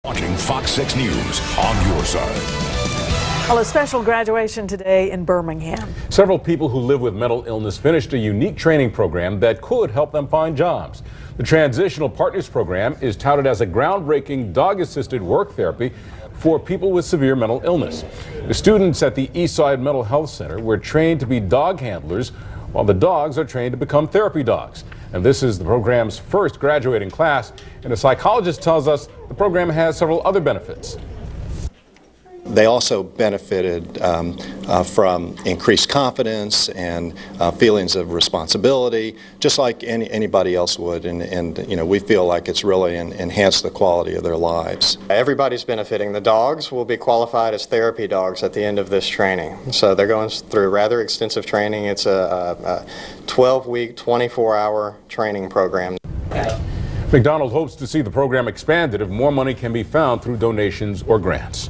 Watching Fox 6 News on your side. Well, a special graduation today in Birmingham. Several people who live with mental illness finished a unique training program that could help them find jobs. The Transitional Partners Program is touted as a groundbreaking dog-assisted work therapy for people with severe mental illness. The students at the Eastside Mental Health Center were trained to be dog handlers, while the dogs are trained to become therapy dogs. And this is the program's first graduating class, and a psychologist tells us the program has several other benefits. They also benefited from increased confidence and feelings of responsibility, just like anybody else would, and you know, we feel like it's really enhanced the quality of their lives. Everybody's benefiting. The dogs will be qualified as therapy dogs at the end of this training. So they're going through rather extensive training. It's a 12-week, 24-hour training program. McDonald hopes to see the program expanded if more money can be found through donations or grants.